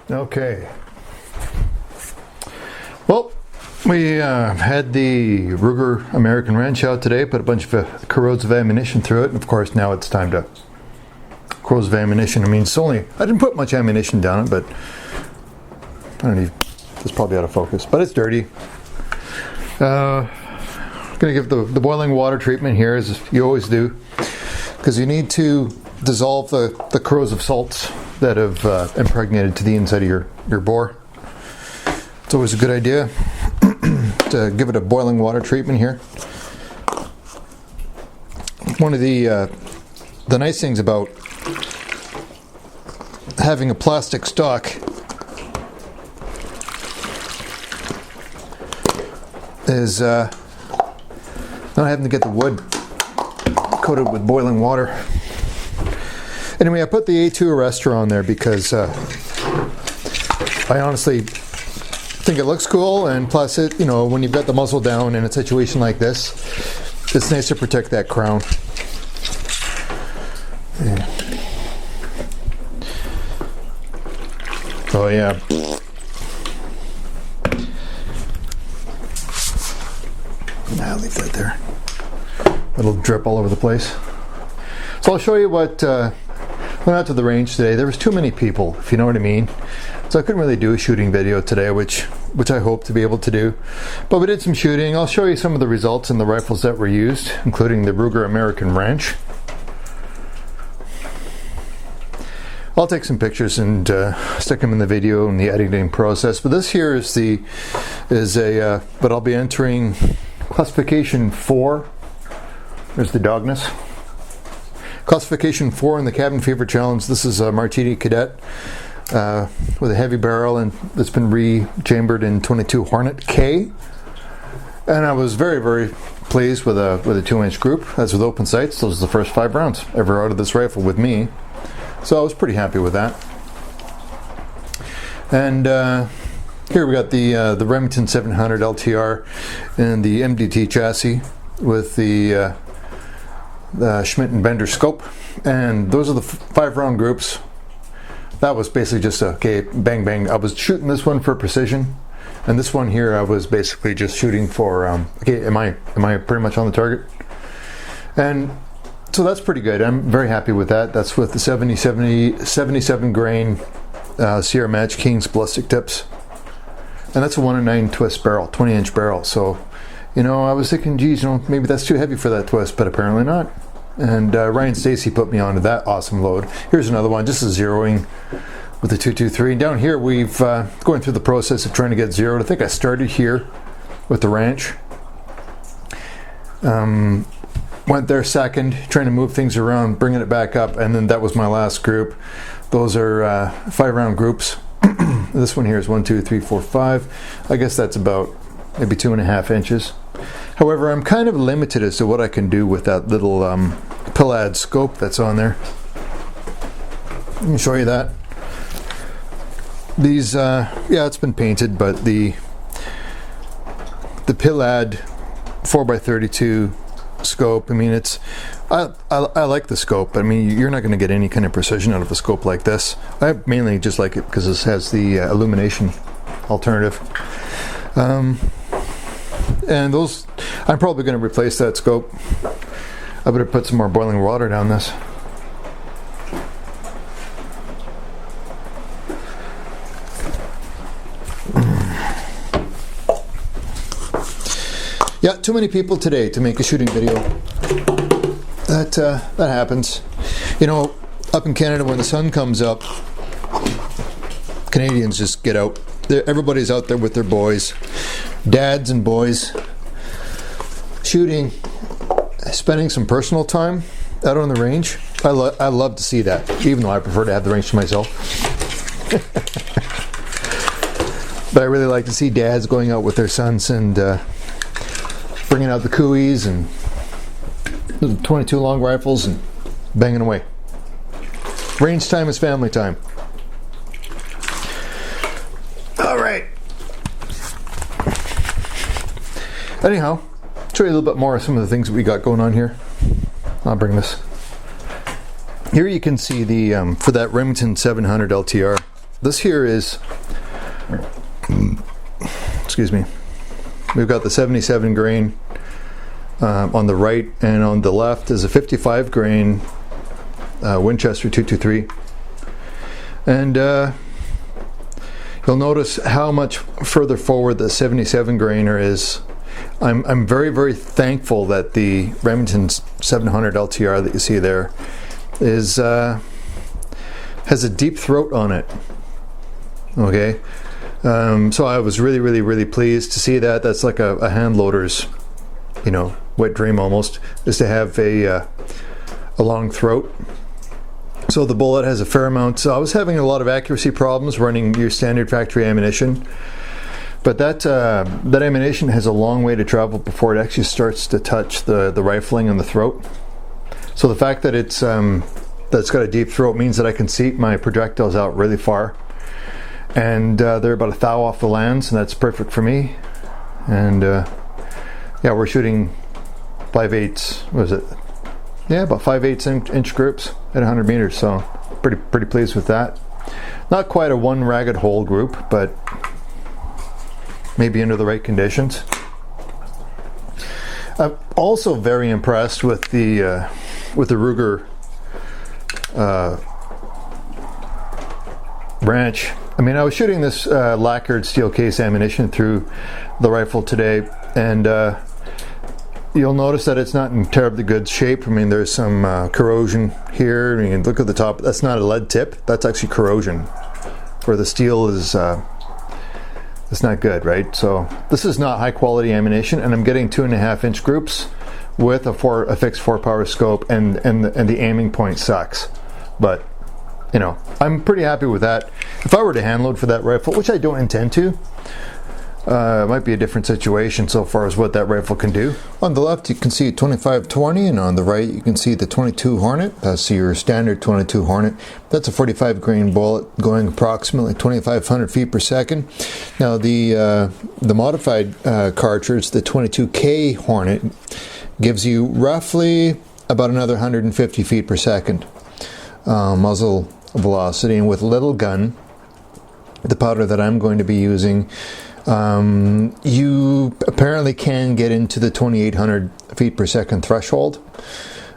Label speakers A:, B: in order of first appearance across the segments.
A: Okay. Well, we had the Ruger American wrench out today, put a bunch of corrosive ammunition through it, and of course now it's time to corrosive ammunition. I mean, I didn't put much ammunition down it, but I don't need, it's probably out of focus, but it's dirty. Gonna give the boiling water treatment here, as you always do, because you need to dissolve the corrosive salts that have impregnated to the inside of your bore. It's always a good idea to give it a boiling water treatment here. One of the nice things about having a plastic stock is not having to get the wood coated with boiling water. Anyway, I put the A2 arrestor on there because I honestly think it looks cool, and plus it, you know, when you've got the muzzle down in a situation like this, it's nice to protect that crown. Yeah. Oh yeah. I'll leave that there. It'll drip all over the place. So I'll show you what went out to the range today. There was too many people, if you know what I mean. So I couldn't really do a shooting video today, which I hope to be able to do. But we did some shooting. I'll show you some of the results and the rifles that were used, including the Ruger American wrench. I'll take some pictures and stick them in the video in the editing process. But this here is but I'll be entering classification 4. There's the dogness. Classification 4 in the Cabin Fever Challenge. This is a Martini Cadet with a heavy barrel, and it's been rechambered in 22 Hornet K. And I was very, very pleased with a 2-inch group. That's with open sights. Those are the first 5 rounds ever out of this rifle with me. So I was pretty happy with that. And here we got the Remington 700 LTR and the MDT Chassis with the Schmidt and Bender scope, and those are the 5-round groups. That was basically just okay, bang bang. I was shooting this one for precision, and this one here I was basically just shooting for okay, am I pretty much on the target? And so that's pretty good. I'm very happy with that. That's with the 77 grain Sierra Match King Ballistic tips, and that's a 1-9 twist barrel, 20-inch barrel. So, you know, I was thinking, geez, you know, maybe that's too heavy for that twist, but apparently not. And Ryan Stacy put me onto that awesome load. Here's another one, just a zeroing with the 223. Down here, we've going through the process of trying to get zeroed. I think I started here with the ranch. Went there second, trying to move things around, bringing it back up, and then that was my last group. Those are 5-round groups. This one here is 1, 2, 3, 4, 5. I guess that's about maybe 2.5 inches. However, I'm kind of limited as to what I can do with that little Pillad scope that's on there. Let me show you that. These, yeah, it's been painted, but the Pillad 4x32 scope, I mean, I like the scope. I mean, you're not going to get any kind of precision out of a scope like this. I mainly just like it because this has the illumination alternative. And those, I'm probably going to replace that scope. I better put some more boiling water down this. Yeah, too many people today to make a shooting video. That happens. You know, up in Canada when the sun comes up, Canadians just get out. Everybody's out there with their boys, dads and boys, shooting, spending some personal time out on the range. I love to see that, even though I prefer to have the range to myself. But I really like to see dads going out with their sons and bringing out the Cooeys and the 22 long rifles and banging away. Range time is family time. All right. Anyhow, show you a little bit more of some of the things that we got going on here. I'll bring this. Here you can see the for that Remington 700 LTR. this here is, excuse me, we've got the 77 grain on the right, and on the left is a 55 grain Winchester 223. And you'll notice how much further forward the 77 grainer is. I'm very, very thankful that the Remington 700 LTR that you see there is has a deep throat on it. Okay, so I was really, really, really pleased to see that. That's like a hand loader's, you know, wet dream almost, is to have a long throat. So the bullet has a fair amount. So I was having a lot of accuracy problems running your standard factory ammunition, but that ammunition has a long way to travel before it actually starts to touch the rifling and the throat. So the fact that it's that's got a deep throat means that I can seat my projectiles out really far, and they're about a thou off the lands, and that's perfect for me. And yeah, we're shooting 5/8. What is it? Yeah, about 5/8 inch groups at 100 meters. So pretty pleased with that. Not quite a one ragged hole group, but maybe under the right conditions. I'm also very impressed with the Ruger branch. I mean, I was shooting this lacquered steel case ammunition through the rifle today, and you'll notice that it's not in terribly good shape. I mean, there's some corrosion here. I mean, look at the top. That's not a lead tip. That's actually corrosion, where the steel is it's not good, right? So this is not high quality ammunition, and I'm getting 2.5 inch groups with a fixed 4-power scope, and the aiming point sucks. But you know, I'm pretty happy with that. If I were to hand load for that rifle, which I don't intend to, it might be a different situation so far as what that rifle can do. On the left you can see a 25-20, and on the right you can see the 22 Hornet. That's your standard 22 Hornet. That's a 45 grain bullet going approximately 2,500 feet per second. Now the modified cartridge, the 22K Hornet, gives you roughly about another 150 feet per second muzzle velocity, and with little gun, the powder that I'm going to be using, you apparently can get into the 2,800 feet per second threshold,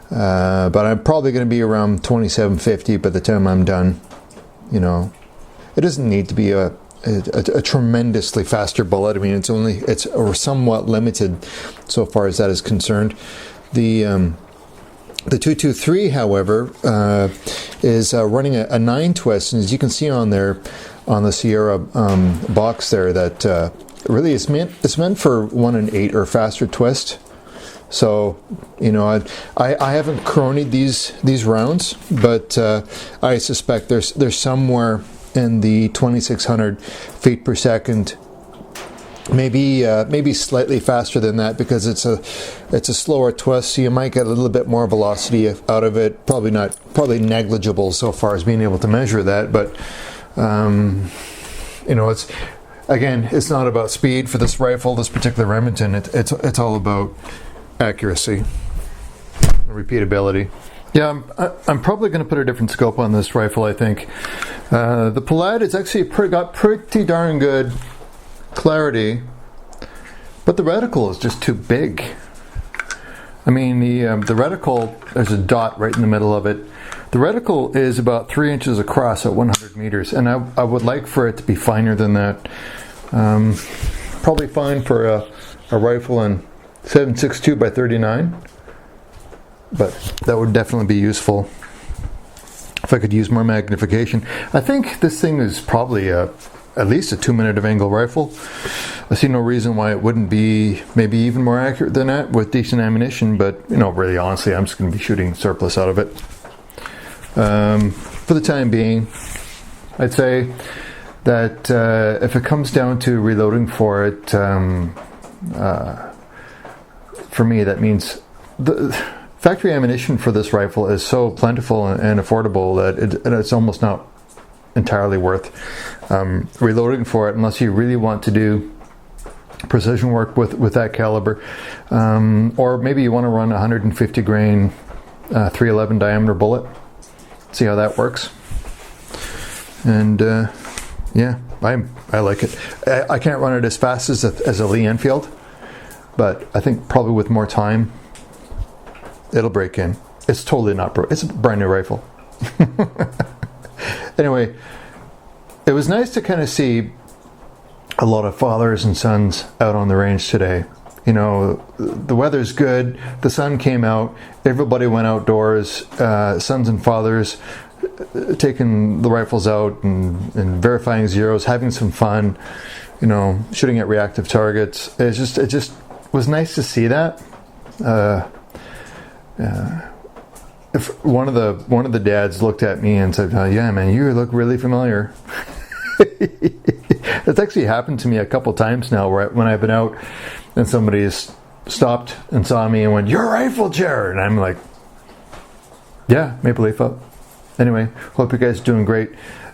A: but I'm probably going to be around 2,750 by the time I'm done. You know, it doesn't need to be a tremendously faster bullet. I mean, it's somewhat limited so far as that is concerned. The 223, however, is running a 9 twist, and as you can see on there, on the Sierra box there, that really it's meant for 1 in 8 or faster twist. So, you know, I haven't cronied these rounds, but I suspect there's somewhere in the 2,600 feet per second. Maybe slightly faster than that, because it's a slower twist, so you might get a little bit more velocity out of it. Probably negligible so far as being able to measure that, but you know, it's not about speed for this rifle, this particular Remington. It's all about accuracy, repeatability. Yeah, I'm probably going to put a different scope on this rifle. I think the Palette has actually got pretty darn good clarity, but the reticle is just too big. I mean, the reticle, there's a dot right in the middle of it. The reticle is about 3 inches across at 100 meters, and I would like for it to be finer than that. Probably fine for a rifle in 7.62 by 39, but that would definitely be useful if I could use more magnification. I think this thing is probably at least a 2-minute of angle rifle. I see no reason why it wouldn't be maybe even more accurate than that with decent ammunition, but you know, really honestly, I'm just going to be shooting surplus out of it. For the time being, I'd say that if it comes down to reloading for it, for me that means the factory ammunition for this rifle is so plentiful and affordable that it's almost not entirely worth reloading for it, unless you really want to do precision work with that caliber, or maybe you want to run a 150 grain 311 diameter bullet, see how that works. And Yeah, I like it. I can't run it as fast as a Lee Enfield, but I think probably with more time, it'll break in. It's totally not broke. It's a brand new rifle. Anyway, it was nice to kind of see a lot of fathers and sons out on the range today. You know, the weather's good, the sun came out, everybody went outdoors, sons and fathers taking the rifles out and verifying zeros, having some fun, you know, shooting at reactive targets. It just was nice to see that. If one of the dads looked at me and said, "Oh, yeah, man, you look really familiar." It's actually happened to me a couple times now, where when I've been out and somebody's stopped and saw me and went, "You're Rifle Chair," and I'm like, "Yeah, Maple Leaf up." Anyway, hope you guys are doing great,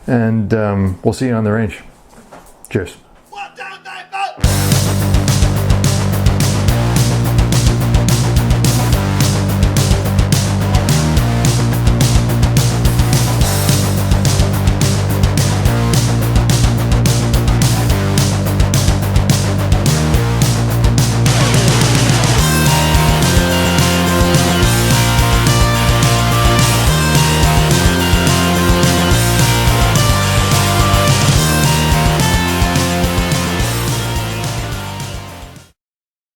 A: and we'll see you on the range. Cheers.